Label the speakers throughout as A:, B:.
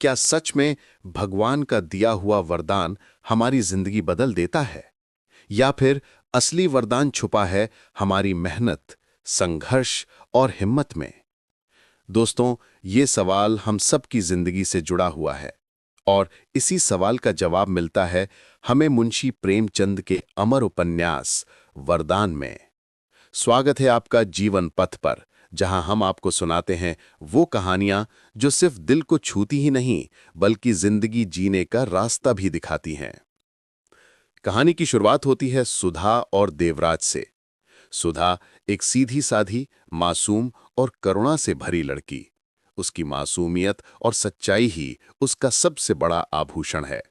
A: क्या सच में भगवान का दिया हुआ वरदान हमारी जिंदगी बदल देता है? या फिर असली वरदान छुपा है हमारी मेहनत, संघर्ष और हिम्मत में? दोस्तों, ये सवाल हम सब की जिंदगी से जुड़ा हुआ है और इसी सवाल का जवाब मिलता है हमें मुंशी प्रेमचंद के अमर उपन्यास वरदान में। स्वागत है आपका जीवन पथ पर, जहां हम आपको सुनाते हैं वो कहानियां जो सिर्फ दिल को छूती ही नहीं बल्कि जिंदगी जीने का रास्ता भी दिखाती हैं। कहानी की शुरुआत होती है सुधा और देवराज से। सुधा एक सीधी साधी, मासूम और करुणा से भरी लड़की। उसकी मासूमियत और सच्चाई ही उसका सबसे बड़ा आभूषण है।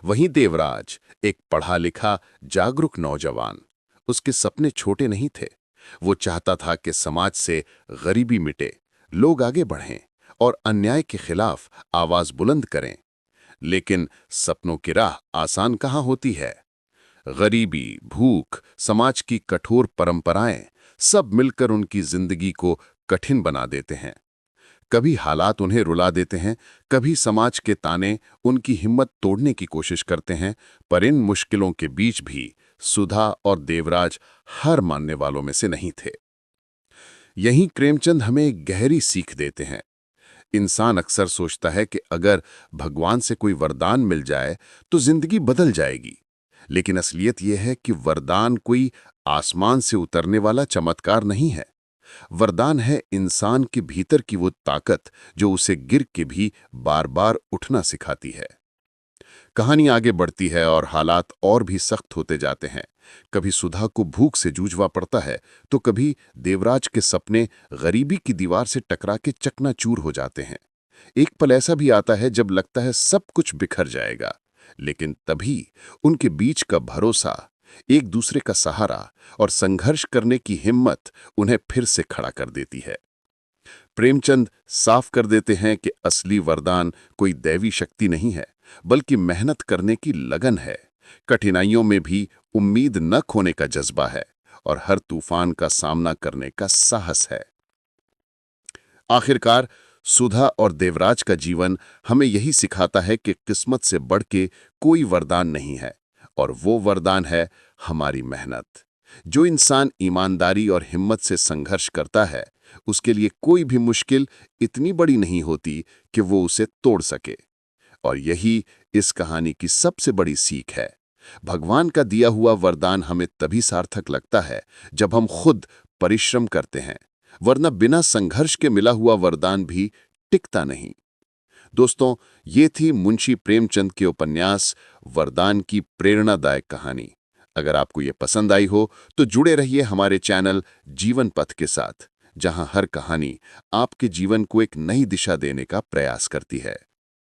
A: वहीं देवराज एक पढ़ा लिखा, जागरूक नौजवान। उसके सपने छोटे नहीं थे। वो चाहता था कि समाज से गरीबी मिटे, लोग आगे बढ़ें और अन्याय के खिलाफ आवाज बुलंद करें। लेकिन सपनों की राह आसान कहाँ होती है। गरीबी, भूख, समाज की कठोर परंपराएं सब मिलकर उनकी जिंदगी को कठिन बना देते हैं। कभी हालात उन्हें रुला देते हैं, कभी समाज के ताने उनकी हिम्मत तोड़ने की कोशिश करते हैं। पर इन मुश्किलों के बीच भी सुधा और देवराज हार मानने वालों में से नहीं थे। यहीं प्रेमचंद हमें एक गहरी सीख देते हैं। इंसान अक्सर सोचता है कि अगर भगवान से कोई वरदान मिल जाए तो जिंदगी बदल जाएगी। लेकिन असलियत यह है कि वरदान कोई आसमान से उतरने वाला चमत्कार नहीं है। वरदान है इंसान के भीतर की वो ताकत जो उसे गिर के भी बार बार उठना सिखाती है। कहानी आगे बढ़ती है और हालात और भी सख्त होते जाते हैं। कभी सुधा को भूख से जूझना पड़ता है तो कभी देवराज के सपने गरीबी की दीवार से टकरा के चकनाचूर हो जाते हैं। एक पल ऐसा भी आता है जब लगता है सब कुछ बिखर जाएगा, लेकिन तभी उनके बीच का भरोसा, एक दूसरे का सहारा और संघर्ष करने की हिम्मत उन्हें फिर से खड़ा कर देती है। प्रेमचंद साफ कर देते हैं कि असली वरदान कोई दैवी शक्ति नहीं है, बल्कि मेहनत करने की लगन है, कठिनाइयों में भी उम्मीद न खोने का जज्बा है और हर तूफान का सामना करने का साहस है। आखिरकार सुधा और देवराज का जीवन हमें यही सिखाता है कि किस्मत से बढ़ के कोई वरदान नहीं है, और वो वरदान है हमारी मेहनत। जो इंसान ईमानदारी और हिम्मत से संघर्ष करता है, उसके लिए कोई भी मुश्किल इतनी बड़ी नहीं होती कि वो उसे तोड़ सके। और यही इस कहानी की सबसे बड़ी सीख है। भगवान का दिया हुआ वरदान हमें तभी सार्थक लगता है जब हम खुद परिश्रम करते हैं, वरना बिना संघर्ष के मिला हुआ वरदान भी टिकता नहीं। दोस्तों, ये थी मुंशी प्रेमचंद के उपन्यास वरदान की प्रेरणादायक कहानी। अगर आपको ये पसंद आई हो तो जुड़े रहिए हमारे चैनल जीवन पथ के साथ, जहां हर कहानी आपके जीवन को एक नई दिशा देने का प्रयास करती है।